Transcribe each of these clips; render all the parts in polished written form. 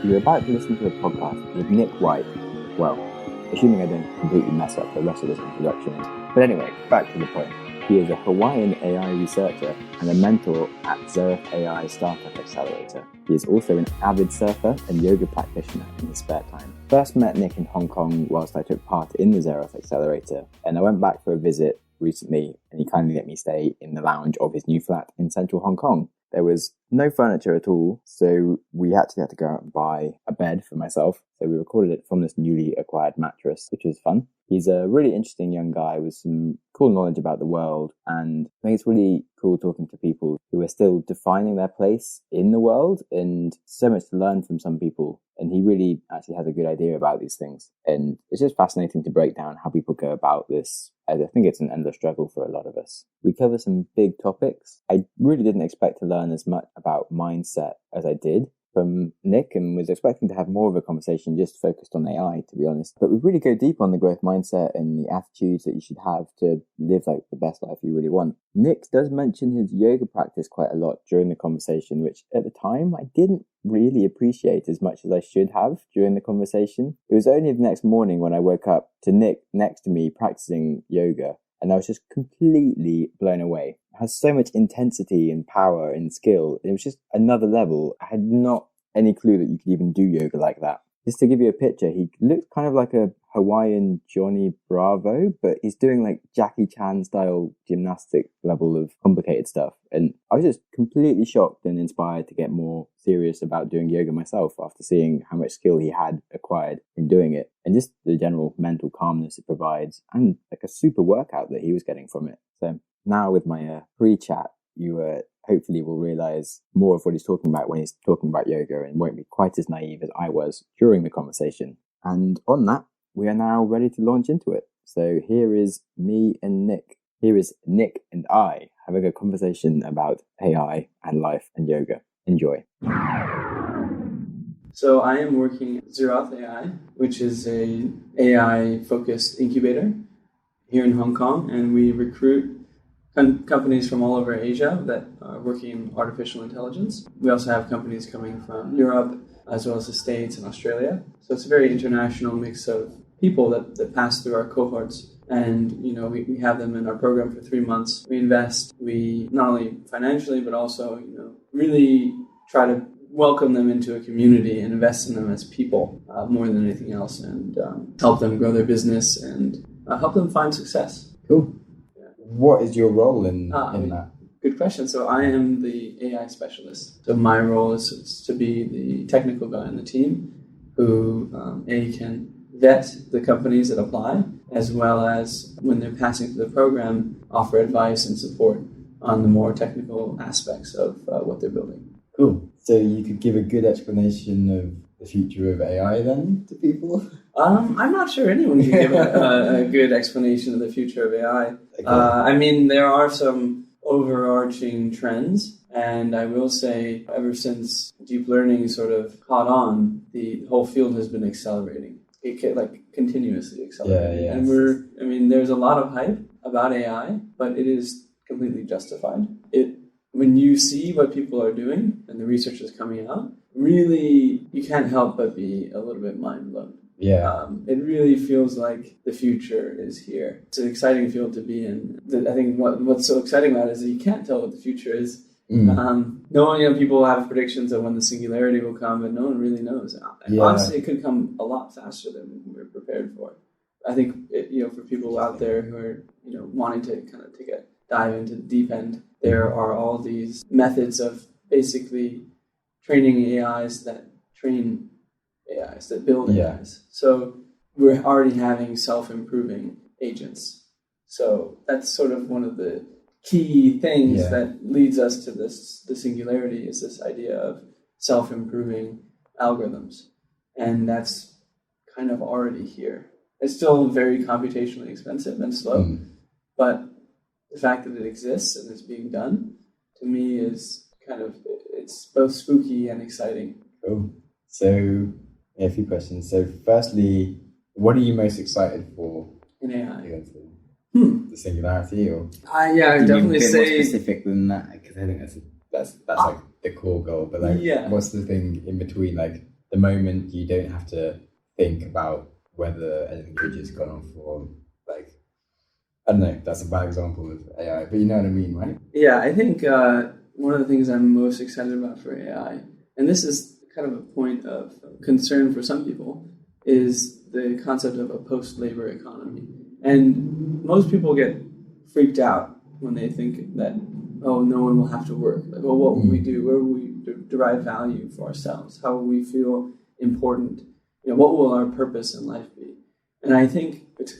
You're about to listen to a podcast with Nick White. Well, assuming I don't completely mess up the rest of this introduction. But anyway, back to the point. He is a Hawaiian AI researcher and a mentor at Xerath AI Startup Accelerator. He is also an avid surfer and yoga practitioner in his spare time. First met Nick in Hong Kong whilst I took part in the Xerath Accelerator, and I went back for a visit recently and he kindly let me stay in the lounge of his new flat in central Hong Kong. There was no furniture at all, so we actually had to go out and buy a bed for myself. So we recorded it from this newly acquired mattress, which was fun. He's a really interesting young guy with some cool knowledge about the world, and I think it's really cool talking to people who are still defining their place in the world, and so much to learn from some people. And he really actually has a good idea about these things. And it's just fascinating to break down how people go about this, as I think it's an endless struggle for a lot of us. We cover some big topics. I really didn't expect to learn as much about mindset as I did from Nick, and was expecting to have more of a conversation just focused on AI, to be honest. But we really go deep on the growth mindset and the attitudes that you should have to live like the best life you really want. Nick does mention his yoga practice quite a lot during the conversation, which at the time I didn't really appreciate as much as I should have during the conversation. It was only the next morning when I woke up to Nick next to me practicing yoga, and I was just completely blown away. It has so much intensity and power and skill. It was just another level. I had not any clue that you could even do yoga like that. Just to give you a picture, he looked kind of like a Hawaiian Johnny Bravo, but he's doing like Jackie Chan style gymnastic level of complicated stuff. And I was just completely shocked and inspired to get more serious about doing yoga myself after seeing how much skill he had acquired in doing it, and just the general mental calmness it provides, and like a super workout that he was getting from it. So now with my pre-chat, you hopefully will realize more of what he's talking about when he's talking about yoga, and won't be quite as naive as I was during the conversation. And on that, we are now ready to launch into it. So here is me and Nick. Here is Nick and I having a conversation about AI and life and yoga. Enjoy. So I am working at Xerath AI, which is a AI-focused incubator here in Hong Kong, and we recruit companies from all over Asia that are working in artificial intelligence. We also have companies coming from Europe, as well as the States and Australia. So it's a very international mix of people that pass through our cohorts. And, we have them in our program for 3 months. We invest, we not only financially, but also, really try to welcome them into a community and invest in them as people more than anything else, and help them grow their business and help them find success. Cool. What is your role in that? Good question. So I am the AI specialist. So my role is to be the technical guy in the team who can vet the companies that apply, as well as when they're passing through the program, offer advice and support on the more technical aspects of what they're building. Cool. So you could give a good explanation of the future of AI then to people? I'm not sure anyone can give a good explanation of the future of AI. Okay. There are some overarching trends, and I will say ever since deep learning sort of caught on, the whole field has been accelerating. It continuously accelerating. Yeah. And there's a lot of hype about AI, but it is completely justified. When you see what people are doing and the research is coming out, really, you can't help but be a little bit mind blown. Yeah. It really feels like the future is here. It's an exciting field to be in. I think what's so exciting about it is that you can't tell what the future is. People have predictions of when the singularity will come, but no one really knows. Yeah. Honestly, it could come a lot faster than we're prepared for. I think for people out there who are wanting to kind of take a dive into the deep end, there are all these methods of basically training AIs that train AIs, that build AIs. So we're already having self-improving agents. So that's sort of one of the key things that leads us to the singularity, is this idea of self-improving algorithms. And that's kind of already here. It's still very computationally expensive and slow, but the fact that it exists and is being done, to me, is it's both spooky and exciting. Cool. So, a few questions. So, firstly, what are you most excited for in AI? The singularity, or I definitely say more specific than that, because I think that's like the core goal. But what's the thing in between? Like, the moment you don't have to think about whether anything good has gone off or like, I don't know, that's a bad example of AI, but you know what I mean, right? Yeah, I think one of the things I'm most excited about for AI, and this is kind of a point of concern for some people, is the concept of a post-labor economy. And most people get freaked out when they think that, oh, no one will have to work. Like, well, what will we do? Where will we derive value for ourselves? How will we feel important? What will our purpose in life be? And I think it's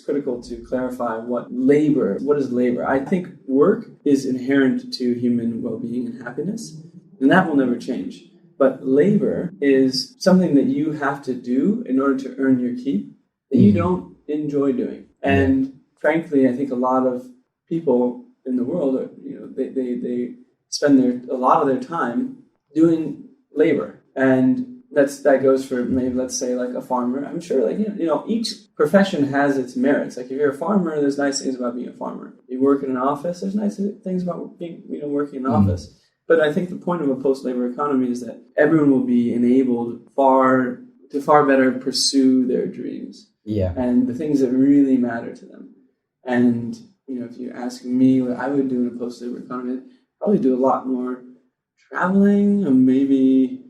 critical to clarify what is labor. I think work is inherent to human well-being and happiness, and that will never change. But labor is something that you have to do in order to earn your keep that you don't enjoy doing. And frankly, I think a lot of people in the world, they spend a lot of their time doing labor, and that goes for maybe, let's say, like a farmer. I'm sure, like, each profession has its merits. Like if you're a farmer, there's nice things about being a farmer. You work in an office, there's nice things about being, working in an office. But I think the point of a post-labor economy is that everyone will be enabled to far better pursue their dreams. Yeah. And the things that really matter to them. And, if you ask me what I would do in a post-labor economy, I'd probably do a lot more traveling, and maybe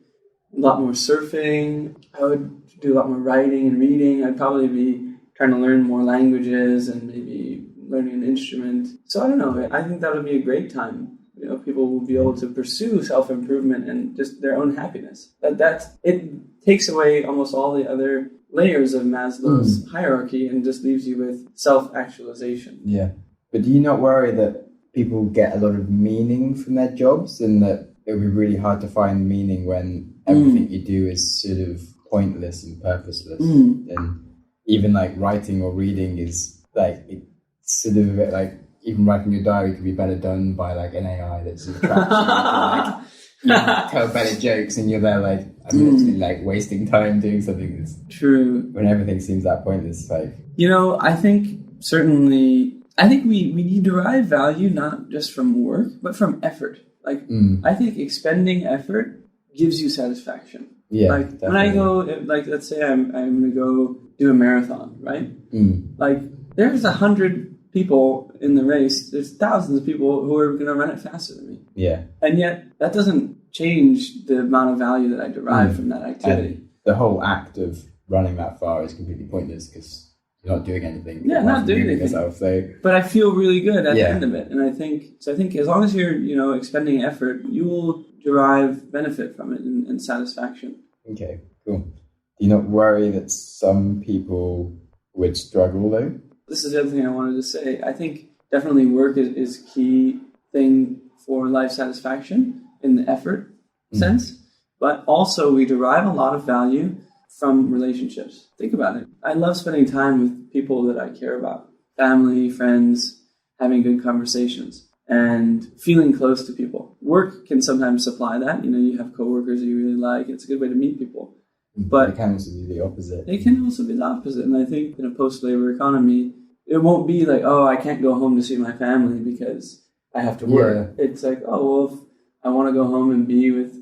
a lot more surfing. I would do a lot more writing and reading. I'd probably be trying to learn more languages and maybe learning an instrument. So I don't know. I think that would be a great time. People will be able to pursue self-improvement and just their own happiness. It takes away almost all the other layers of Maslow's hierarchy and just leaves you with self-actualization. Yeah. But do you not worry that people get a lot of meaning from their jobs and that it would be really hard to find meaning when everything you do is sort of pointless and purposeless? And even like writing or reading is like, it's sort of a bit like, even writing your diary could be better done by like an AI that's sort of tracks you, tell better jokes, and you're there like, I'm literally like wasting time doing something that's true when everything seems that pointless. Like, I think we derive value not just from work, but from effort. Like, I think expending effort gives you satisfaction. Yeah, like definitely. When I go, like, let's say I'm going to go do a marathon, right? Like, there's 100 people in the race. There's thousands of people who are going to run it faster than me. Yeah, and yet that doesn't change the amount of value that I derive from that activity. And the whole act of running that far is completely pointless because you're not doing anything. Yeah, not doing anything. Yourself, so. But I feel really good at the end of it, and I think as long as you're expending effort, you will derive benefit from it and satisfaction. Okay, cool. Do you not worry that some people would struggle though? This is the other thing I wanted to say. I think definitely work is key thing for life satisfaction in the effort sense, but also we derive a lot of value from relationships. Think about it. I love spending time with people that I care about, family, friends, having good conversations, and feeling close to people. Work can sometimes supply that. You have coworkers that you really like. It's a good way to meet people. But it can also be the opposite. It can also be the opposite. And I think in a post-labor economy, it won't be like, oh, I can't go home to see my family because I have to work. Yeah. It's like, oh, well, if I want to go home and be with,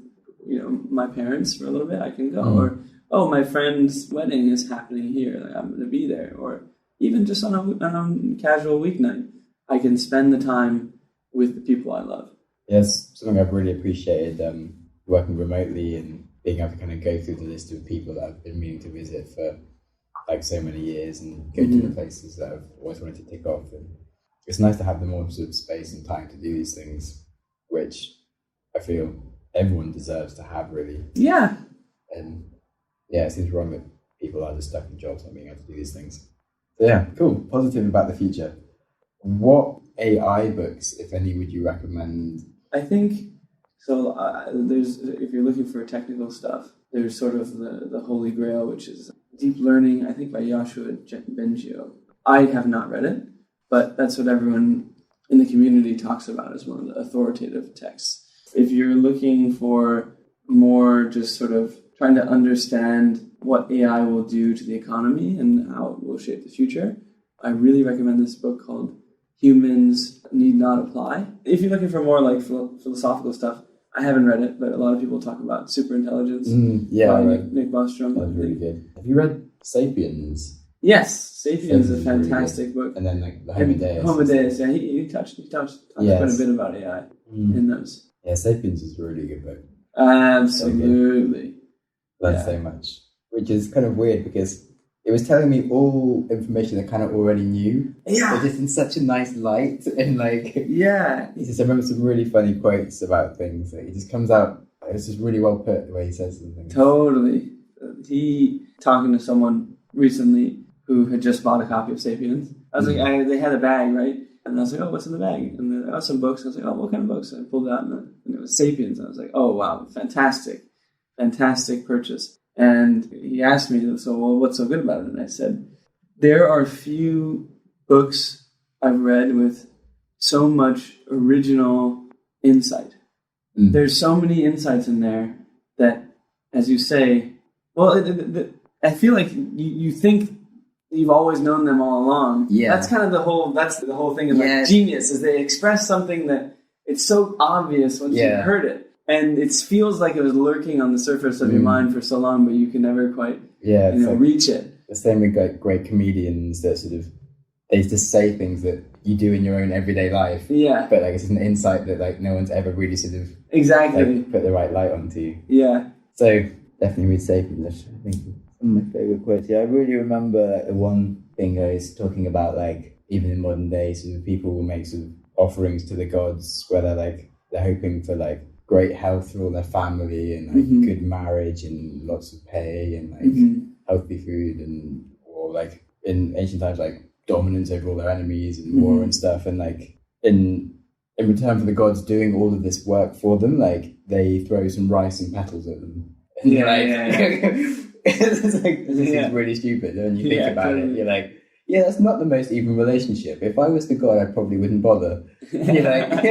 my parents for a little bit, I can go. Or, oh, my friend's wedding is happening here. Like, I'm going to be there. Or even just on a casual weeknight, I can spend the time with the people I love. Yes, something I've really appreciated working remotely and being able to kind of go through the list of people that I've been meaning to visit for like so many years and go to the places that I've always wanted to tick off. And it's nice to have the more sort of space and time to do these things, which I feel everyone deserves to have, really. Yeah. And yeah, it seems wrong that people are just stuck in jobs not being able to do these things. So yeah, cool. Positive about the future. What AI books, if any, would you recommend? I think so. If you're looking for technical stuff, there's sort of the Holy Grail, which is Deep Learning, I think by Yoshua Bengio. I have not read it, but that's what everyone in the community talks about as one of the authoritative texts. If you're looking for more just sort of trying to understand what AI will do to the economy and how it will shape the future, I really recommend this book called Humans Need Not Apply. If you're looking for more like philosophical stuff, I haven't read it, but a lot of people talk about Super Intelligence. Yeah, by right. Nick Bostrom. That was really good. Have you read *Sapiens*? Yes, Sapiens is a Sapiens is really fantastic book. And then like the Homo Deus. Homo Deus, yeah, he touched quite a bit about AI in those. Yeah, *Sapiens* is a really good book. Absolutely. Learned so much, which is kind of weird because it was telling me all information I kind of already knew. Yeah. But just in such a nice light and like. Yeah. He just, I remember some really funny quotes about things. Like, it just comes out. It's just really well put the way he says something. Totally. He talking to someone recently who had just bought a copy of *Sapiens*. I was like, they had a bag, right? And I was like, oh, what's in the bag? And then, oh, some books. I was like, oh, what kind of books? And I pulled it out, and it was *Sapiens*. And I was like, oh, wow, fantastic purchase. And he asked me, so, well, what's so good about it? And I said, there are few books I've read with so much original insight. There's so many insights in there that, as you say, well, I feel like you think you've always known them all along. Yeah. That's kind of the whole thing of like genius, is they express something that it's so obvious once you've heard it. And it feels like it was lurking on the surface of your mind for so long, but you can never quite reach it. The same with like great comedians that sort of, they just say things that you do in your own everyday life. Yeah. But like it's an insight that like no one's ever really sort of like, put the right light onto. Yeah. So definitely read *Sapiens*. I think some of my favourite quotes. Yeah, I really remember the one thing I was talking about, like even in modern days, sort of people will make sort of offerings to the gods where they're hoping for like great health for all their family and like good marriage and lots of pay and like healthy food and or like in ancient times like dominance over all their enemies and war and stuff, and like in return for the gods doing all of this work for them, like they throw some rice and petals at them. And it's like this is really stupid. And when you think about it, you're like, yeah, that's not the most even relationship. If I was the god, I probably wouldn't bother. You're like,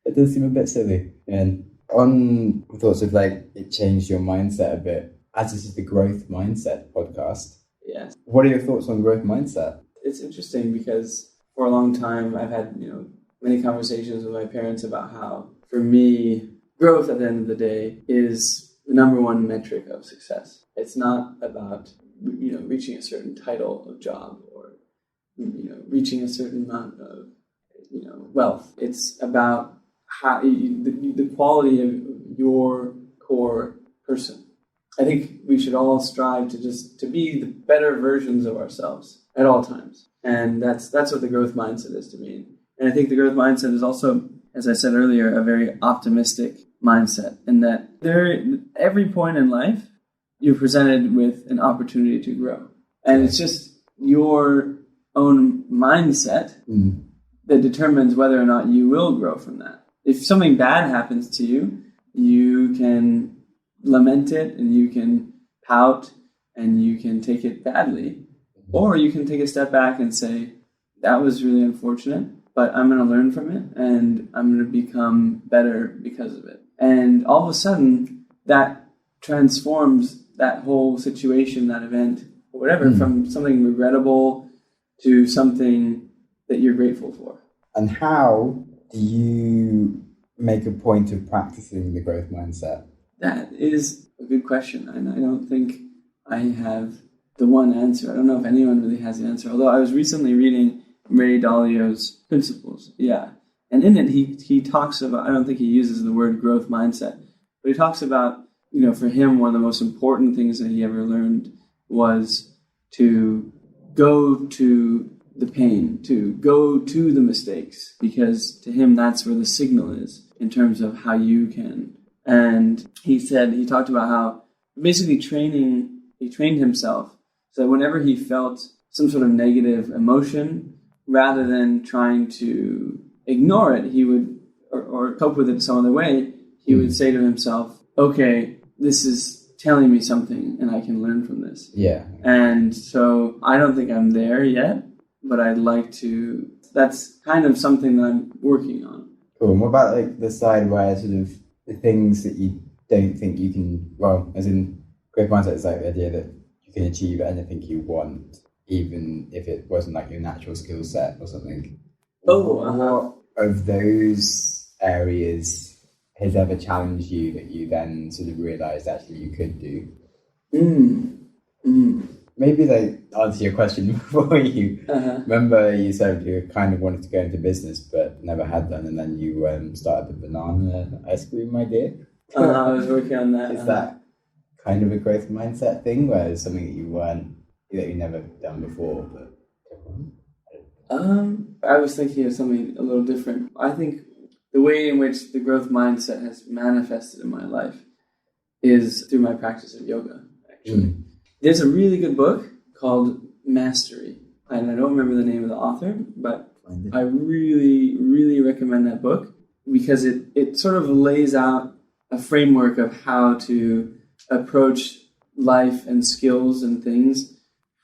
it does seem a bit silly. And on thoughts of like it changed your mindset a bit, as this is the Growth Mindset podcast. Yes. What are your thoughts on growth mindset? It's interesting because for a long time I've had, many conversations with my parents about how, for me, growth at the end of the day is the number one metric of success. It's not about, reaching a certain title of job or, reaching a certain amount of, wealth. It's about how the quality of your core person. I think we should all strive to be the better versions of ourselves at all times. And that's what the growth mindset is to me. And I think the growth mindset is also, as I said earlier, a very optimistic mindset, in that every point in life, you're presented with an opportunity to grow. And it's just your own mindset that determines whether or not you will grow from that. If something bad happens to you, you can lament it and you can pout and you can take it badly, or you can take a step back and say, that was really unfortunate, but I'm going to learn from it and I'm going to become better because of it. And all of a sudden that transforms that whole situation, that event, or whatever, from something regrettable to something that you're grateful for. And how do you make a point of practicing the growth mindset? That is a good question, and I don't think I have the one answer. I don't know if anyone really has the answer, although I was recently reading Ray Dalio's Principles. Yeah. And in it, he talks about, I don't think he uses the word growth mindset, but he talks about, for him, one of the most important things that he ever learned was to go to the pain, to go to the mistakes, because to him, that's where the signal is in terms of how you can. And he talked about how basically he trained himself so that whenever he felt some sort of negative emotion, rather than trying to ignore it, he would, or cope with it some other way, he would say to himself, okay, this is telling me something and I can learn from this. Yeah. And so I don't think I'm there yet, but I'd like to, that's kind of something that I'm working on. Cool. And what about like the side where sort of the things that you don't think you can, well, as in growth mindset is like the idea that you can achieve anything you want, even if it wasn't like your natural skill set or something. What of those areas has ever challenged you that you then sort of realised actually you could do? Maybe they answer your question before you. Remember you said you kind of wanted to go into business but never had done, and then you started the banana ice cream idea. I was working on that. Is that kind of a growth mindset thing, where it's something that you never done before but took on? I was thinking of something a little different. I think the way in which the growth mindset has manifested in my life is through my practice of yoga, actually. There's a really good book called Mastery, and I don't remember the name of the author, but I really, really recommend that book because it sort of lays out a framework of how to approach life and skills and things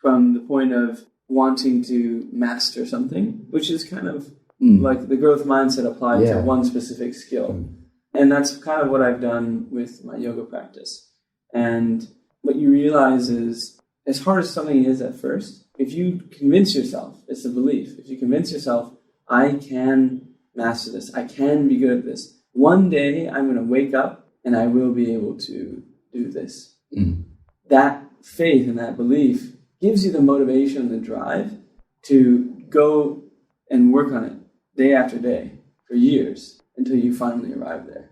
from the point of wanting to master something, which is kind of like the growth mindset applied to one specific skill. And that's kind of what I've done with my yoga practice. And what you realize is, as hard as something is at first, if you convince yourself, it's a belief, if you convince yourself, I can master this, I can be good at this, one day I'm going to wake up and I will be able to do this. That faith and that belief gives you the motivation and the drive to go and work on it day after day for years until you finally arrive there.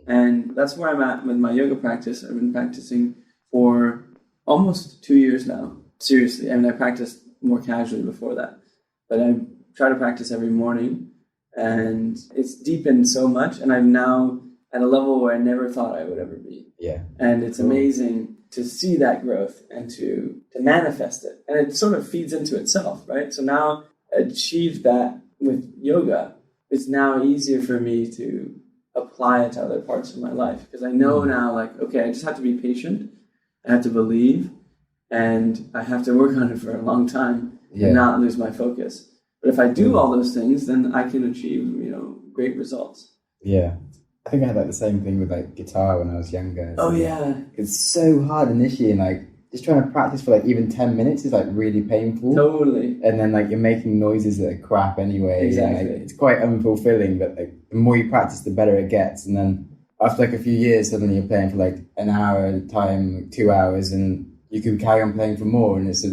And that's where I'm at with my yoga practice. I've been practicing for almost 2 years now. Seriously, I mean, I practiced more casually before that, but I try to practice every morning, and it's deepened so much, and I'm now at a level where I never thought I would ever be. Yeah. And it's amazing to see that growth and to manifest it. And it sort of feeds into itself, right? So now I achieved that with yoga. It's now easier for me to apply it to other parts of my life because I know now, like, okay, I just have to be patient. I have to believe, and I have to work on it for a long time and not lose my focus. But if I do all those things, then I can achieve, great results. Yeah. I think I had like the same thing with like guitar when I was younger. Oh yeah. It's so hard initially, and like just trying to practice for like even 10 minutes is like really painful. Totally. And then like you're making noises that are crap anyway. Exactly. And, like, it's quite unfulfilling, but like the more you practice, the better it gets. And then after like a few years, suddenly you're playing for like an hour at a time, like 2 hours, and you can carry on playing for more, and it's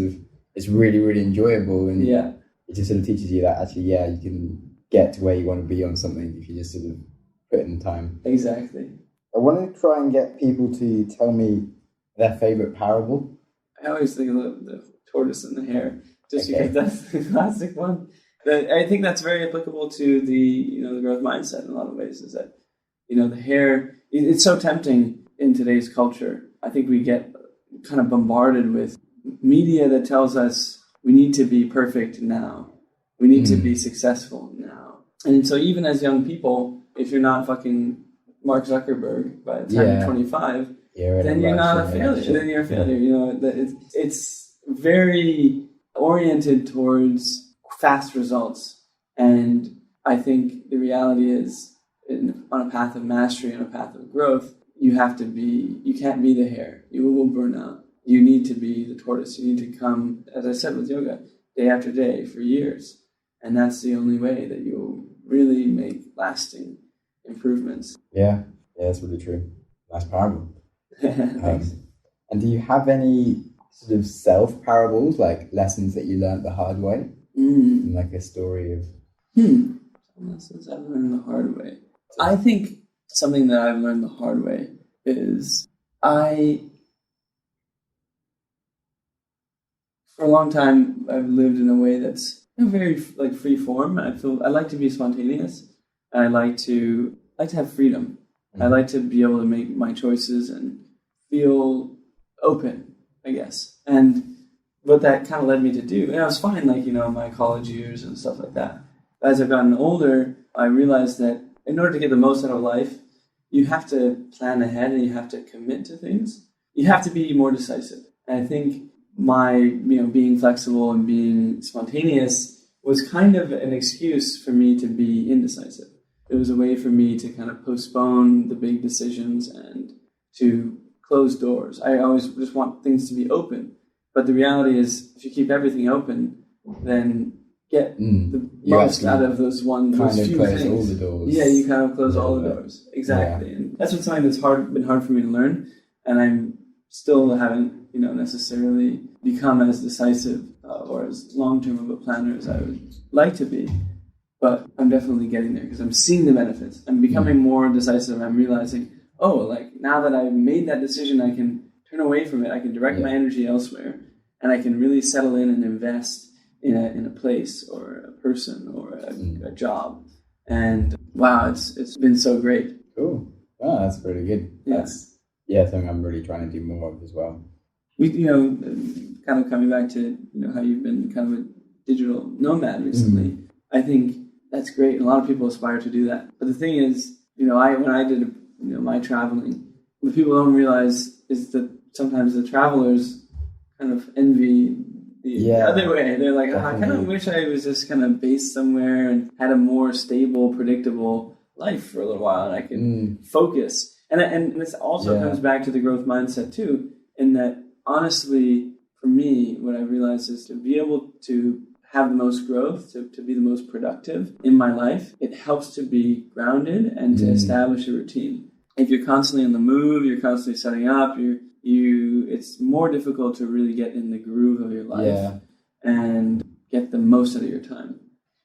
really, really enjoyable. And it just sort of teaches you that actually, you can get to where you want to be on something if you just sort of put in time. Exactly. I want to try and get people to tell me their favorite parable. I always think of the tortoise and the hare, just because that's the classic one. I think that's very applicable to the the growth mindset in a lot of ways. Is that the hare? It's so tempting in today's culture. I think we get kind of bombarded with media that tells us we need to be perfect now, we need to be successful now, and so even as young people, if you're not fucking Mark Zuckerberg by the time you're 25, then you're not a failure. Then you're a failure. It's very oriented towards fast results, and I think the reality is, on a path of mastery, on a path of growth, you can't be the hare. You will burn out. You need to be the tortoise. You need to come, as I said with yoga, day after day for years, and that's the only way that you'll really make lasting improvements. Yeah, that's really true. Nice parable. And do you have any sort of self-parables, like lessons that you learned the hard way? Like a story of... Lessons I've learned the hard way. I think something that I've learned the hard way is for a long time, I've lived in a way that's very like free form. I like to be spontaneous. I like to have freedom. I like to be able to make my choices and feel open, I guess. And what that kind of led me to do, and I was fine, like, my college years and stuff like that. As I've gotten older, I realized that in order to get the most out of life, you have to plan ahead and you have to commit to things. You have to be more decisive. And I think my, being flexible and being spontaneous was kind of an excuse for me to be indecisive. It was a way for me to kind of postpone the big decisions and to close doors. I always just want things to be open. But the reality is, if you keep everything open, then get the most out of those few close things. all the doors. Yeah, you kind of close all the doors. Exactly. Yeah. And that's what's something that's been hard for me to learn. And I'm still haven't, necessarily become as decisive or as long-term of a planner as I would like to be. But I'm definitely getting there because I'm seeing the benefits. I'm becoming more decisive. I'm realizing, now that I've made that decision, I can turn away from it. I can direct my energy elsewhere, and I can really settle in and invest in a place or a person or a job. And wow, it's been so great. Cool. Oh, that's pretty good. That's something I'm really trying to do more of as well. We, kind of coming back to how you've been kind of a digital nomad recently. I think that's great. A lot of people aspire to do that. But the thing is, when I did my traveling, what people don't realize is that sometimes the travelers kind of envy the other way. They're like, I kind of wish I was just kind of based somewhere and had a more stable, predictable life for a little while, and I could focus. And this also comes back to the growth mindset too, in that honestly, for me, what I realized is to be able to have the most growth, to be the most productive in my life, it helps to be grounded and to establish a routine. If you're constantly on the move, you're constantly setting up, it's more difficult to really get in the groove of your life and get the most out of your time.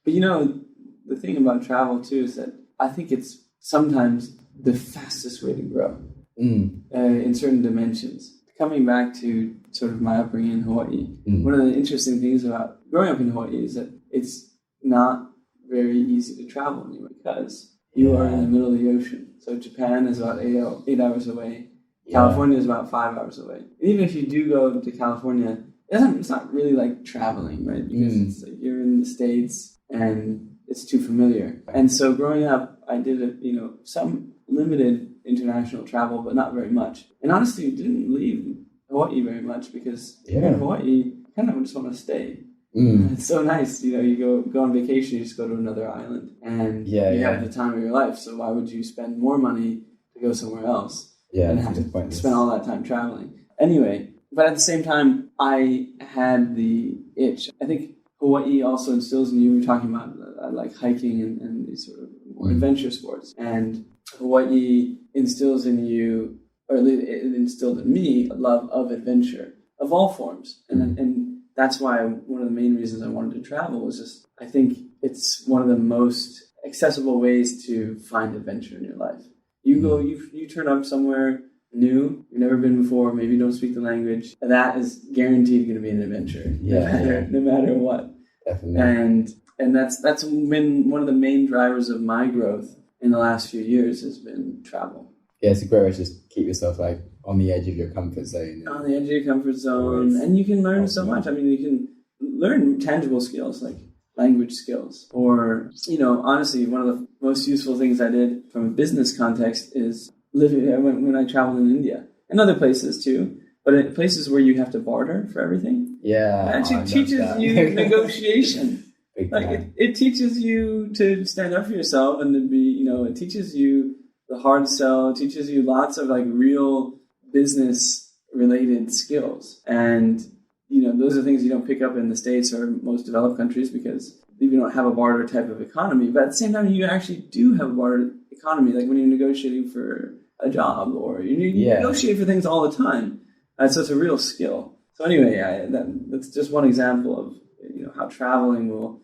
But the thing about travel too is that I think it's sometimes the fastest way to grow in certain dimensions. Coming back to sort of my upbringing in Hawaii, one of the interesting things about growing up in Hawaii is that it's not very easy to travel anywhere because you are in the middle of the ocean. So Japan is about 8 hours away. California is about 5 hours away. Even if you do go to California, it's not really like traveling, right? Because it's like you're in the States and it's too familiar. And so growing up, I did some limited international travel, but not very much. And honestly, didn't leave Hawaii very much because you're in Hawaii, you kind of just want to stay. It's so nice, you go on vacation, you just go to another island, and you have the time of your life. So why would you spend more money to go somewhere else and have to spend all that time traveling? Anyway, but at the same time, I had the itch. I think Hawaii also instills in you. We were talking about like hiking and these sort of more adventure sports, and Hawaii instills in you, or at least it instilled in me, a love of adventure of all forms. And that's why one of the main reasons I wanted to travel was just, I think it's one of the most accessible ways to find adventure in your life. You go, you turn up somewhere new, you've never been before, maybe you don't speak the language, that is guaranteed going to be an adventure, no matter what. Definitely. And that's been one of the main drivers of my growth in the last few years has been travel. Yeah, it's a great way to just keep yourself like on the edge of your comfort zone. On the edge of your comfort zone. And you can learn so much. I mean, you can learn tangible skills like language skills. Or, honestly, one of the most useful things I did from a business context is living when I traveled in India and other places too. But in places where you have to barter for everything. Yeah. It actually teaches you negotiation. It teaches you to stand up for yourself and to be, it teaches you the hard sell, teaches you lots of like real business related skills. And, those are things you don't pick up in the States or most developed countries because you don't have a barter type of economy. But at the same time, you actually do have a barter economy, like when you're negotiating for a job or you negotiate for things all the time. So it's a real skill. So anyway, that's just one example of, how traveling will,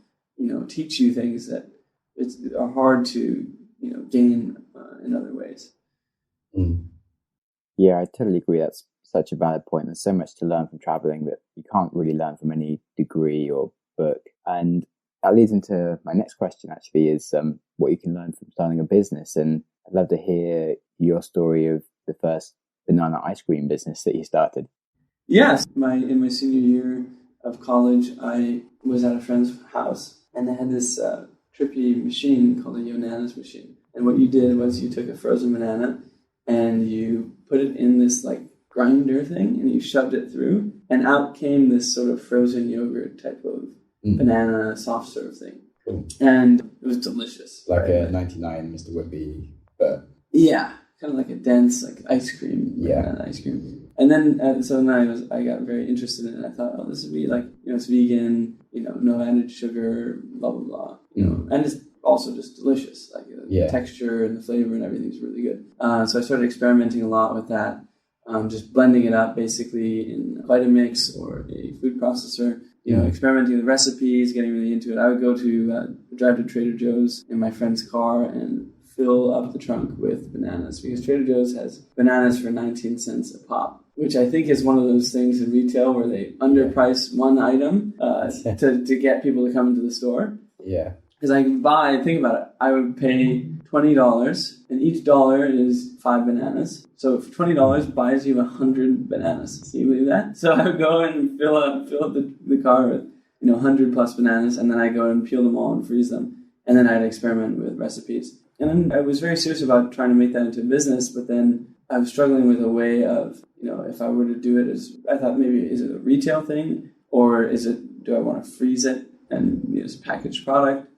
teach you things that are hard to, gain in other ways. Yeah, I totally agree. That's such a valid point. There's so much to learn from traveling that you can't really learn from any degree or book. And that leads into my next question, actually, is what you can learn from starting a business. And I'd love to hear your story of the first banana ice cream business that you started. Yes. In my senior year of college, I was at a friend's house, and they had this trippy machine called a Yonanas machine. And what you did was you took a frozen banana and you put it in this like grinder thing and you shoved it through, and out came this sort of frozen yogurt type of banana soft serve thing. Cool. And it was delicious. Like a 99 Mr. Whippy, but... Yeah, kind of like a dense like ice cream. Yeah. Banana ice cream. And then, so then I got very interested in it. I thought, oh, this would be like, it's vegan, no added sugar, blah, blah, blah, and it's also just delicious. Like the texture and the flavor and everything's really good. So I started experimenting a lot with that. Just blending it up basically in a Vitamix or a food processor, experimenting with recipes, getting really into it. I would go to drive to Trader Joe's in my friend's car and fill up the trunk with bananas, because Trader Joe's has bananas for 19 cents a pop, which I think is one of those things in retail where they underprice one item to get people to come into the store. Yeah. Because I can think about it, I would pay $20 and each dollar is 5 bananas. So if $20 buys you 100 bananas. Can you believe that? So I would go and fill up the car with 100 plus bananas, and then I go and peel them all and freeze them. And then I'd experiment with recipes. And then I was very serious about trying to make that into a business, but then I was struggling with a way of, if I were to do it I thought maybe, is it a retail thing, or do I want to freeze it and it's a packaged product?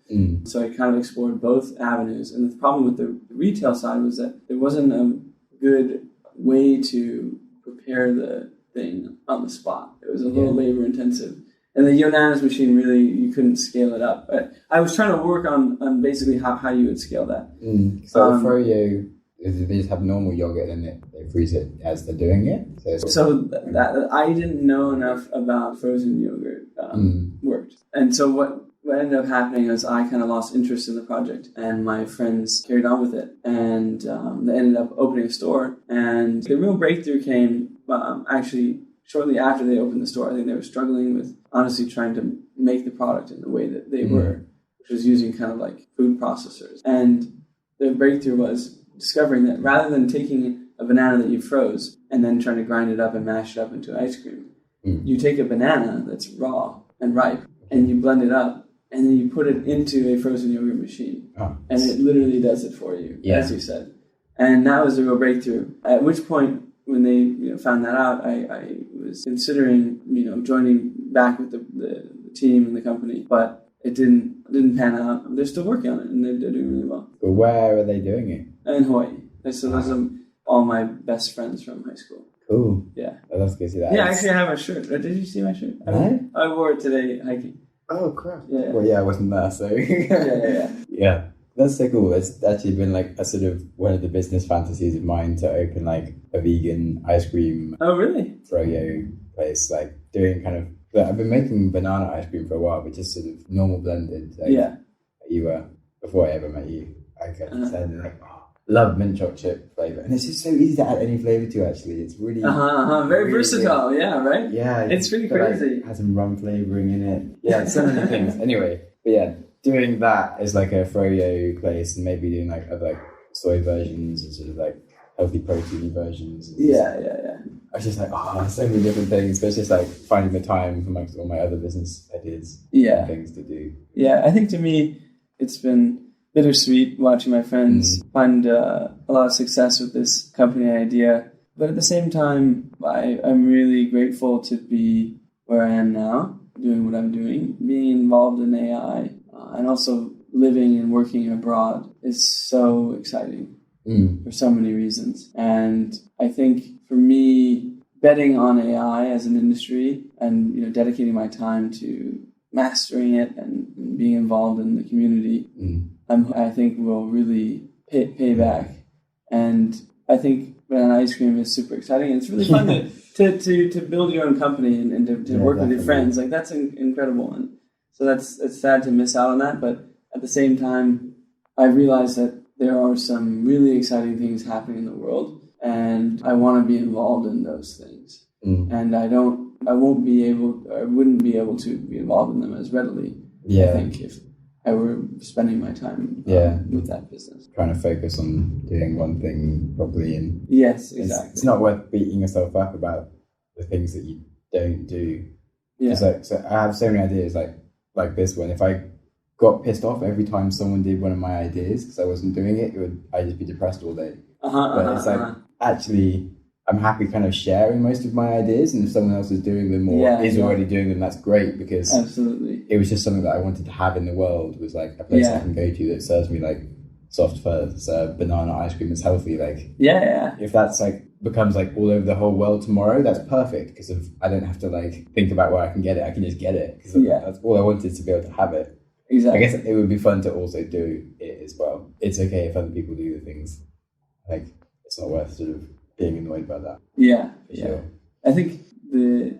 So I kind of explored both avenues. And the problem with the retail side was that there wasn't a good way to prepare the thing on the spot. It was a little labor intensive. And the Yonanas machine, really, you couldn't scale it up. But I was trying to work on basically how you would scale that. So Froyo, they just have normal yogurt and they freeze it as they're doing it? So that I didn't know enough about frozen yogurt worked. And so what ended up happening is I kind of lost interest in the project, and my friends carried on with it. And they ended up opening a store. And the real breakthrough came actually shortly after they opened the store. I think they were struggling with honestly trying to make the product in the way that they were, which was using kind of like food processors. And the breakthrough was discovering that rather than taking a banana that you froze and then trying to grind it up and mash it up into ice cream, you take a banana that's raw and ripe and you blend it up and then you put it into a frozen yogurt machine. And it literally does it for you, as you said. And that was a real breakthrough. At which point, when they found that out, I was considering joining back with the team and the company, but it didn't pan out. They're still working on it, and they're doing really well. But where are they doing it? In Hawaii. So those are all my best friends from high school. Cool. Yeah. Oh, that's good to see that. Yeah, actually, I have a shirt. Did you see my shirt? No? I wore it today hiking. Oh, crap. Yeah. Well, I wasn't there, so... Yeah. That's so cool. It's actually been like a sort of one of the business fantasies of mine to open like a vegan ice cream. Oh, really? Froyo place, like doing kind of. I've been making banana ice cream for a while, but just sort of normal blended. Like, you were before I ever met you. I said like, love mint chocolate chip flavor, and it's just so easy to add any flavor to. Actually, it's really very really versatile. Weird. Yeah, right. Yeah, it's pretty crazy. Like, has some rum flavoring in it. Yeah, so many things. Anyway, but yeah. Doing that as like a Froyo place and maybe doing like other like soy versions and sort of like healthy protein versions. Yeah. I was just like, so many different things. But it's just like finding the time amongst all my other business ideas and things to do. Yeah, I think to me it's been bittersweet watching my friends find a lot of success with this company idea. But at the same time, I'm really grateful to be where I am now, doing what I'm doing, being involved in AI. And also living and working abroad is so exciting for so many reasons. And I think for me, betting on AI as an industry and dedicating my time to mastering it and being involved in the community, I think will really pay back. And I think banana ice cream is super exciting. And it's really fun to build your own company and to work with your friends. Like that's incredible. And so it's sad to miss out on that, but at the same time, I realize that there are some really exciting things happening in the world, and I want to be involved in those things. And I wouldn't be able to be involved in them as readily. I think if I were spending my time with that business, trying to focus on doing one thing properly, and yes, exactly. It's not worth beating yourself up about the things that you don't do. Yeah. So I have so many ideas like this one. If I got pissed off every time someone did one of my ideas because I wasn't doing it, I'd just be depressed all day. But it's like, actually, I'm happy kind of sharing most of my ideas, and if someone else is doing them or already doing them, that's great, because absolutely, it was just something that I wanted to have in the world, was like a place I can go to that serves me like soft fuzz, banana ice cream is healthy. Like, if that's like becomes like all over the whole world tomorrow, that's perfect because I don't have to like think about where I can get it. I can just get it because that's all I wanted, to be able to have it. Exactly. I guess it would be fun to also do it as well. It's okay if other people do the things. Like, it's not worth sort of being annoyed about that. Yeah. Sure. I think the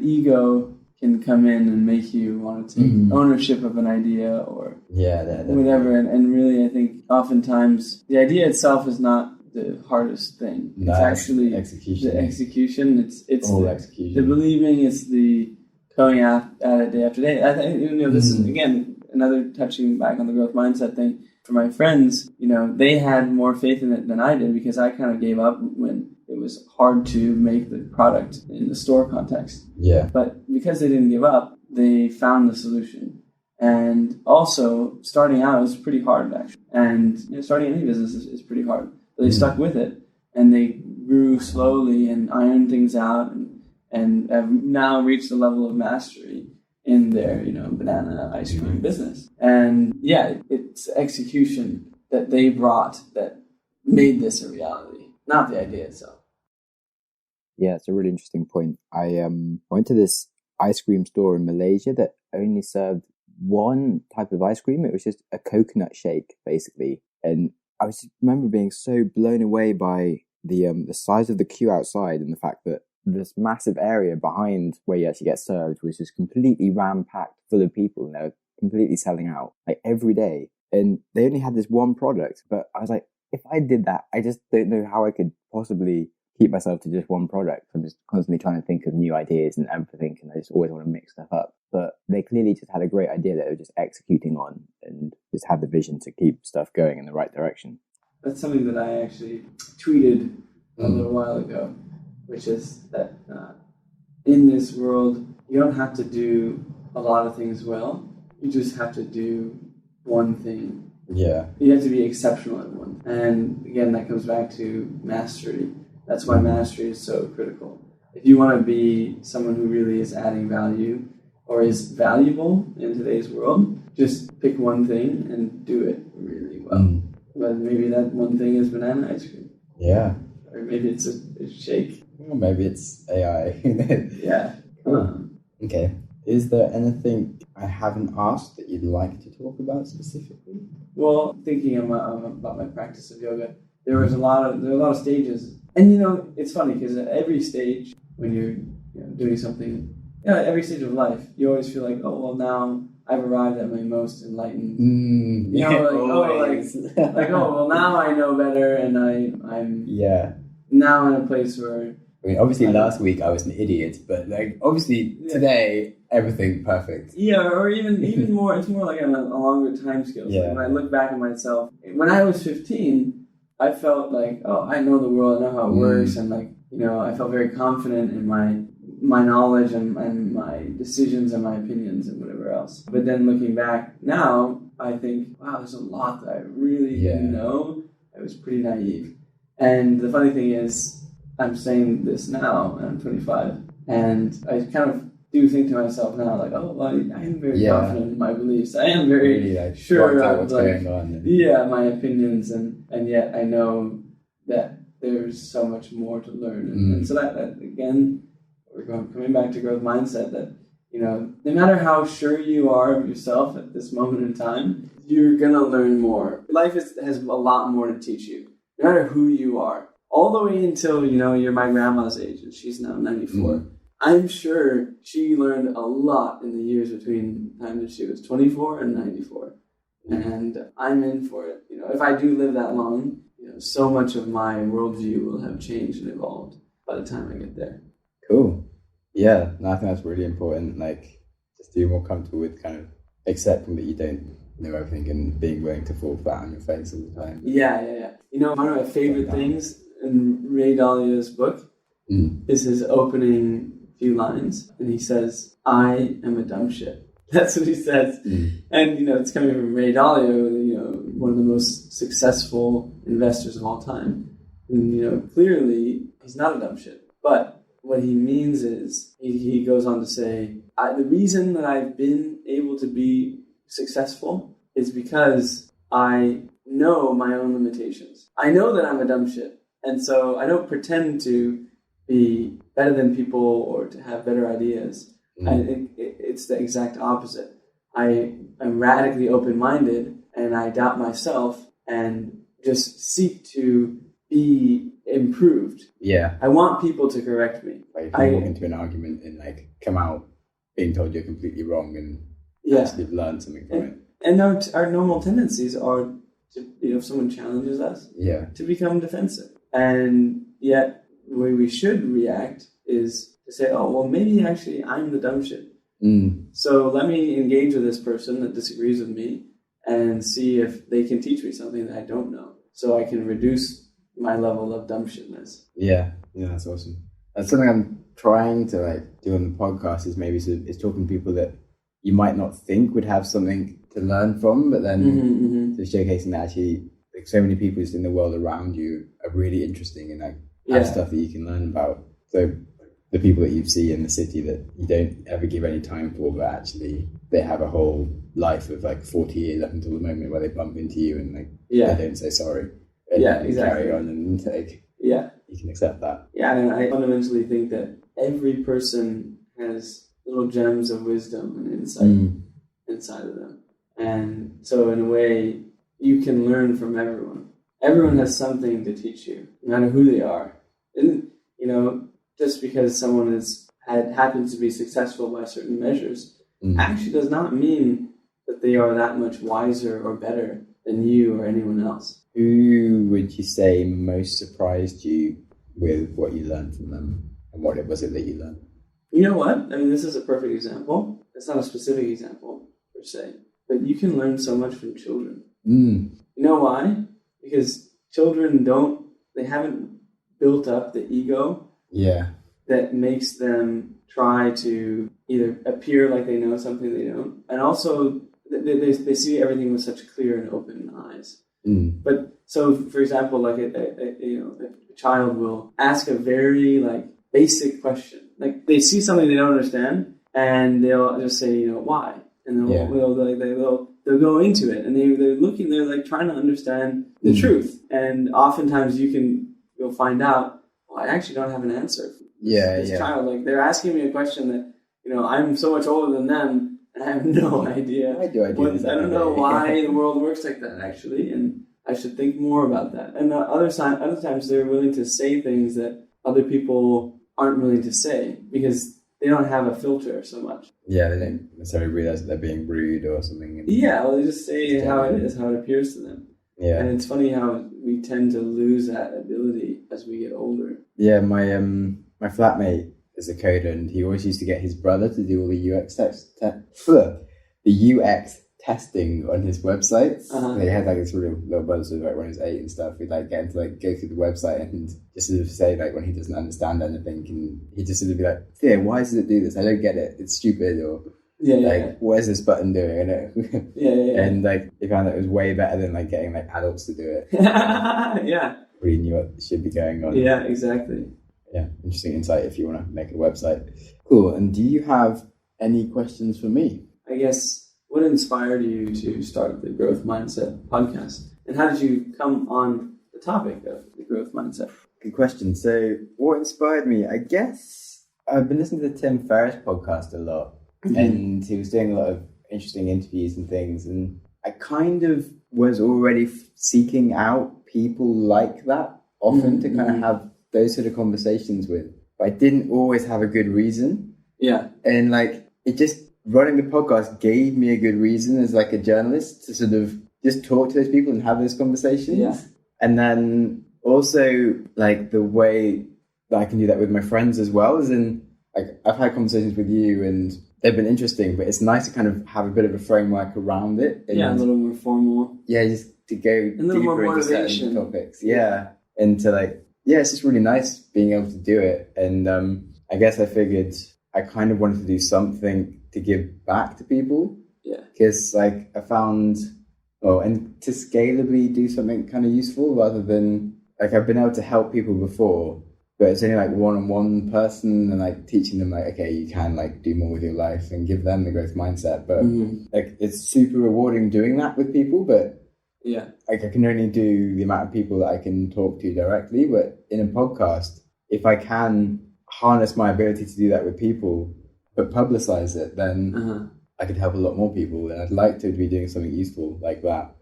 ego can come in and make you want to take ownership of an idea or whatever. And really, I think oftentimes the idea itself is not the hardest thing. No, it's actually execution. the execution. It's all the execution. The believing. It's the going at it day after day. I think this is again another touching back on the growth mindset thing. For my friends, they had more faith in it than I did because I kind of gave up when it was hard to make the product in the store context. Yeah. But because they didn't give up, they found the solution. And also, starting out is pretty hard, actually. And starting any business is pretty hard. But they stuck with it, and they grew slowly and ironed things out and have now reached a level of mastery in their, banana ice cream business. And it's execution that they brought that made this a reality, not the idea itself. Yeah, it's a really interesting point. I went to this ice cream store in Malaysia that only served one type of ice cream. It was just a coconut shake, basically. And I remember being so blown away by the size of the queue outside and the fact that this massive area behind where you actually get served was just completely ram-packed full of people, and they were completely selling out like every day. And they only had this one product, but I was like, if I did that, I just don't know how I could possibly keep myself to just one product. I'm just constantly trying to think of new ideas and everything, and I just always want to mix stuff up. But they clearly just had a great idea that they were just executing on and just had the vision to keep stuff going in the right direction. That's something that I actually tweeted a little while ago, which is that in this world, you don't have to do a lot of things well. You just have to do one thing. Yeah. You have to be exceptional at one. And again, that comes back to mastery. That's why mastery is so critical. If you want to be someone who really is adding value or is valuable in today's world, just pick one thing and do it really well. But maybe that one thing is banana ice cream. Yeah. Or maybe it's a shake. Or maybe it's AI. Yeah. Okay. Is there anything I haven't asked that you'd like to talk about specifically? Well, thinking about my practice of yoga, there are a lot of stages. And it's funny because at every stage when you're doing something, every stage of life, you always feel like, oh well, now I've arrived at my most enlightened. Now I know better, and I'm now in a place where. I mean, obviously last week I was an idiot, but like obviously today everything perfect. Yeah, or even more. It's more like on a longer time scale. Yeah. Like when I look back at myself, when I was 15. I felt like, I know the world, I know how it works, and I felt very confident in my knowledge and my decisions and my opinions and whatever else. But then looking back now, I think, wow, there's a lot that I really didn't know. I was pretty naive. And the funny thing is, I'm saying this now, and I'm 25, and I kind of do think to myself now, like, I am very confident in my beliefs. I am very really, sure of what's going on. My opinions, and yet I know that there's so much more to learn. And so that again, we're coming back to growth mindset, that no matter how sure you are of yourself at this moment in time, you're gonna learn more. Life has a lot more to teach you, no matter who you are, all the way until you're my grandma's age, and she's now 94. I'm sure she learned a lot in the years between the time that she was 24 and 94. And I'm in for it. If I do live that long, so much of my worldview will have changed and evolved by the time I get there. Cool. Yeah, no, I think that's really important. Like, just be more comfortable with kind of accepting that you don't know everything and being willing to fall flat on your face all the time. Yeah. One of my favorite things in Ray Dalio's book is his opening few lines, and he says, "I am a dumb shit." That's what he says. And it's coming from Ray Dalio, one of the most successful investors of all time. And clearly he's not a dumb shit. But what he means is, he goes on to say, the reason that I've been able to be successful is because I know my own limitations. I know that I'm a dumb shit. And so I don't pretend to be better than people or to have better ideas. It's the exact opposite. I am radically open-minded, and I doubt myself and just seek to be improved. Yeah. I want people to correct me. Like if you walk into an argument and like come out being told you're completely wrong and actually learn something from it. And our normal tendencies are to, if someone challenges us, to become defensive. And yet the way we should react is to say, oh, well, maybe actually I'm the dumb shit. So let me engage with this person that disagrees with me and see if they can teach me something that I don't know, so I can reduce my level of dumb shitness. Yeah, that's awesome. That's something I'm trying to like do on the podcast, is maybe is talking to people that you might not think would have something to learn from, but then to showcasing that actually like so many people just in the world around you are really interesting and like have stuff that you can learn about. So the people that you see in the city that you don't ever give any time for, but actually they have a whole life of like 40 years up until the moment where they bump into you and like they don't say sorry. And exactly. Carry on and like you can accept that. Yeah, and I fundamentally think that every person has little gems of wisdom and insight inside of them. And so in a way, you can learn from everyone. Everyone has something to teach you, no matter who they are. And, just because someone happens to be successful by certain measures actually does not mean that they are that much wiser or better than you or anyone else. Who would you say most surprised you with what you learned from them, and what was it that you learned? You know what? I mean, this is a perfect example. It's not a specific example per se, but you can learn so much from children. You know why? Because children they haven't built up the ego that makes them try to either appear like they know something they don't, and also they see everything with such clear and open eyes. But so, for example, like a child will ask a very like basic question. Like they see something they don't understand, and they'll just say, why? And they'll go into it, and they're like trying to understand the truth. And oftentimes you'll find out, well, I actually don't have an answer. This child, like they're asking me a question that I'm so much older than them, and I have no idea. Why do I do this? I don't know why the world works like that, actually, and I should think more about that. And other times they're willing to say things that other people aren't willing to say because they don't have a filter so much. Yeah, they don't necessarily realize that they're being rude or something. They just say how it is, how it appears to them. Yeah. And it's funny how we tend to lose that ability as we get older. Yeah, my flatmate is a coder, and he always used to get his brother to do all the UX testing on his websites. He had like this really little brother, so like when he was 8 and stuff, we'd like get him to like go through the website and just sort of say like when he doesn't understand anything, and he'd just sort of be like, "Yeah, why does it do this? I don't get it. It's stupid." Or what is this button doing? And like he found that it was way better than like getting like adults to do it. Really knew what should be going on. Yeah, exactly. Yeah, interesting insight if you want to make a website. Cool. And do you have any questions for me? I guess, what inspired you to start the Growth Mindset podcast? And how did you come on the topic of the growth mindset? Good question. So what inspired me? I guess I've been listening to the Tim Ferriss podcast a lot, and he was doing a lot of interesting interviews and things, and I kind of was already seeking out people like that often to kind of have those sort of conversations with, but I didn't always have a good reason. Yeah. And like, it just, running the podcast gave me a good reason as like a journalist to sort of just talk to those people and have those conversations. Yeah. And then also like the way that I can do that with my friends as well, as in like I've had conversations with you and they've been interesting, but it's nice to kind of have a bit of a framework around it. And a little more formal. Yeah, just to go deeper into certain topics. Yeah. And to like, it's just really nice being able to do it. And I guess I figured I kind of wanted to do something to give back to people. Yeah. Because like I found, and to scalably do something kind of useful rather than, like I've been able to help people before, but it's only like one-on-one person and like teaching them like, okay, you can like do more with your life and give them the growth mindset. But like it's super rewarding doing that with people, but Yeah. Like I can only do the amount of people that I can talk to directly, but in a podcast, if I can harness my ability to do that with people, but publicize it, then I could help a lot more people. And I'd like to be doing something useful like that.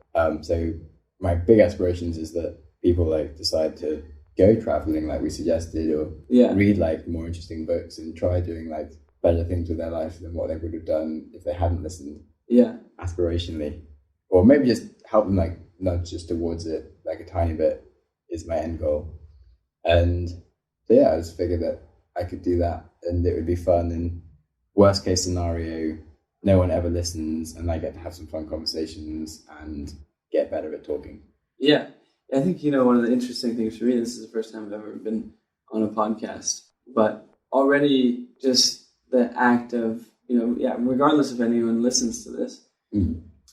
So my big aspirations is that people like decide to go traveling like we suggested, or read like more interesting books and try doing like better things with their life than what they would have done if they hadn't listened. Yeah. Aspirationally. Or maybe just help them like nudge just towards it like a tiny bit is my end goal. And so yeah, I just figured that I could do that and it would be fun. And worst case scenario, no one ever listens and I get to have some fun conversations and get better at talking. Yeah. I think, one of the interesting things for me, this is the first time I've ever been on a podcast, but already just the act of, regardless if anyone listens to this,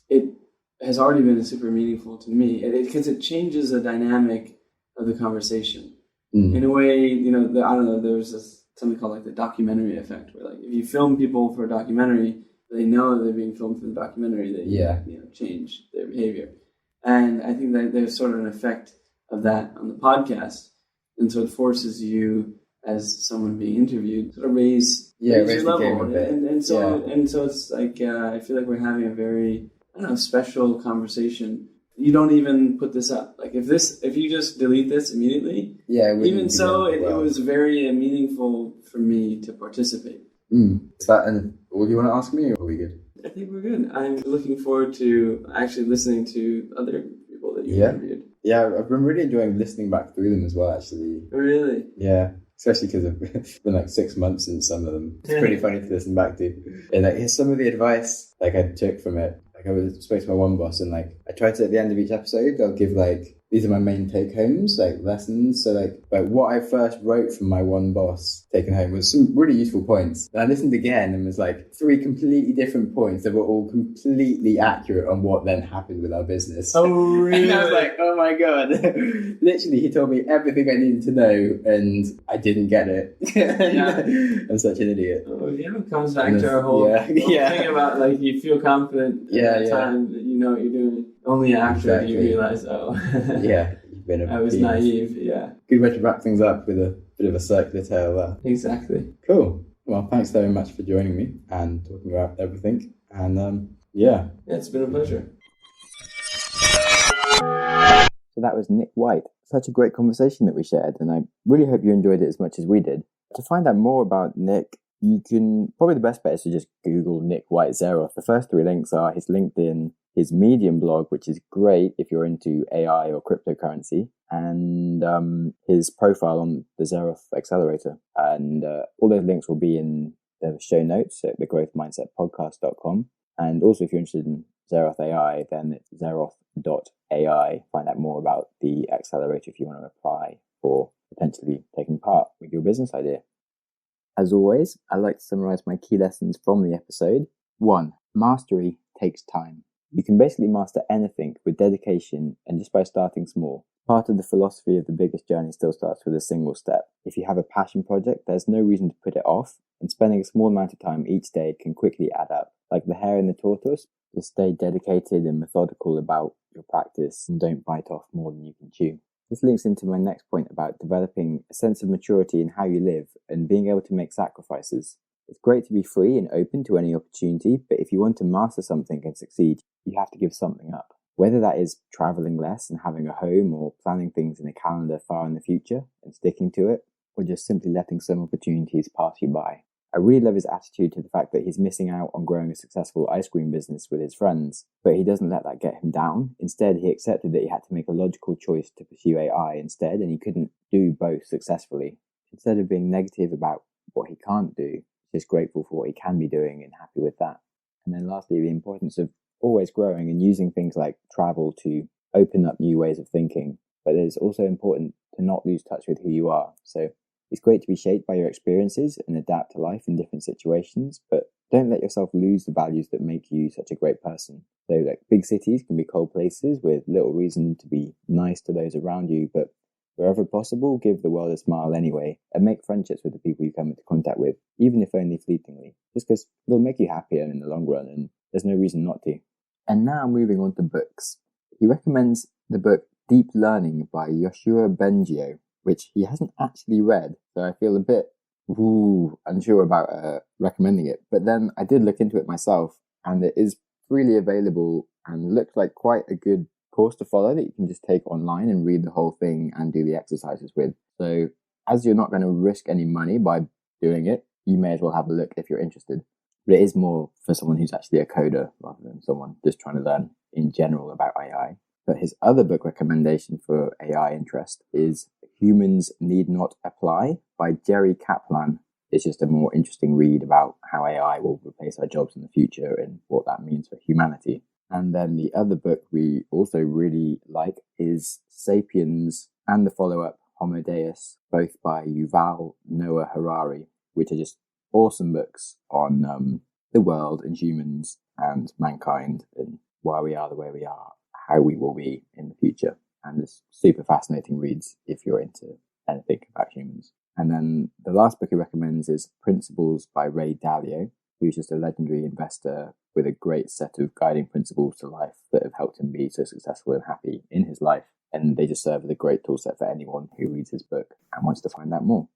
it has already been super meaningful to me because it changes the dynamic of the conversation. In a way, I don't know, there's something called like the documentary effect, where like if you film people for a documentary, they know they're being filmed for the documentary, they change their behavior. And I think that there's sort of an effect of that on the podcast. And so it forces you, as someone being interviewed, sort of raise your level. And so it's like, I feel like we're having a very, special conversation. You don't even put this up. Like if you just delete this immediately, even so, it was very meaningful for me to participate. Is that, and what do you want to ask me, or are we good? I think we're good. I'm looking forward to actually listening to other people that you interviewed. Yeah, I've been really enjoying listening back through them as well, actually. Really? Yeah, especially because it's been like 6 months since some of them. It's pretty funny to listen back to. And like, here's some of the advice like I took from it. Like I spoke to my one boss and like I tried to, at the end of each episode, I'll give like, these are my main take homes, like lessons. So like what I first wrote from my one boss taken home was some really useful points. And I listened again and was like 3 completely different points that were all completely accurate on what then happened with our business. Oh, really? And I was like, oh my God. Literally, he told me everything I needed to know and I didn't get it. I'm such an idiot. Oh, it comes back to our whole thing about like you feel confident at the time that you know what you're doing. Only after you realize, you've been I was naive. Yeah. Good way to wrap things up with a bit of a circular tale there. Exactly. Cool. Well, thanks very much for joining me and talking about everything. And it's been a pleasure. So that was Nick White. Such a great conversation that we shared, and I really hope you enjoyed it as much as we did. To find out more about Nick, you can, probably the best bet is to just Google Nick White Zeroth. The first 3 links are his LinkedIn, his Medium blog, which is great if you're into AI or cryptocurrency, and his profile on the Zeroth Accelerator. And all those links will be in the show notes at thegrowthmindsetpodcast.com. And also, if you're interested in Zeroth AI, then it's zeroth.ai. Find out more about the accelerator if you want to apply for potentially taking part with your business idea. As always, I'd like to summarize my key lessons from the episode. 1. Mastery takes time. You can basically master anything with dedication and just by starting small. Part of the philosophy of the biggest journey still starts with a single step. If you have a passion project, there's no reason to put it off, and spending a small amount of time each day can quickly add up. Like the hare and the tortoise, just stay dedicated and methodical about your practice and don't bite off more than you can chew. This links into my next point about developing a sense of maturity in how you live and being able to make sacrifices. It's great to be free and open to any opportunity, but if you want to master something and succeed, you have to give something up. Whether that is traveling less and having a home, or planning things in a calendar far in the future and sticking to it, or just simply letting some opportunities pass you by. I really love his attitude to the fact that he's missing out on growing a successful ice cream business with his friends, but he doesn't let that get him down. Instead, he accepted that he had to make a logical choice to pursue AI instead, and he couldn't do both successfully. Instead of being negative about what he can't do, he's just grateful for what he can be doing and happy with that. And then lastly, the importance of always growing and using things like travel to open up new ways of thinking. But it's also important to not lose touch with who you are. So it's great to be shaped by your experiences and adapt to life in different situations, but don't let yourself lose the values that make you such a great person. So like big cities can be cold places with little reason to be nice to those around you, but wherever possible, give the world a smile anyway, and make friendships with the people you come into contact with, even if only fleetingly, just because it'll make you happier in the long run, and there's no reason not to. And now moving on to books. he recommends the book Deep Learning by Yoshua Bengio, which he hasn't actually read, so I feel a bit unsure about recommending it. But then I did look into it myself, and it is freely available and looks like quite a good course to follow that you can just take online and read the whole thing and do the exercises with. So as you're not going to risk any money by doing it, you may as well have a look if you're interested. But it is more for someone who's actually a coder rather than someone just trying to learn in general about AI. But his other book recommendation for AI interest is Humans Need Not Apply by Jerry Kaplan. It's just a more interesting read about how AI will replace our jobs in the future and what that means for humanity. And then the other book we also really like is Sapiens and the follow-up Homo Deus, both by Yuval Noah Harari, which are just awesome books on the world and humans and mankind and why we are the way we are, how we will be in the future. And it's super fascinating reads if you're into anything about humans. And then the last book he recommends is Principles by Ray Dalio, who's just a legendary investor with a great set of guiding principles to life that have helped him be so successful and happy in his life. And they just serve as a great tool set for anyone who reads his book and wants to find out more.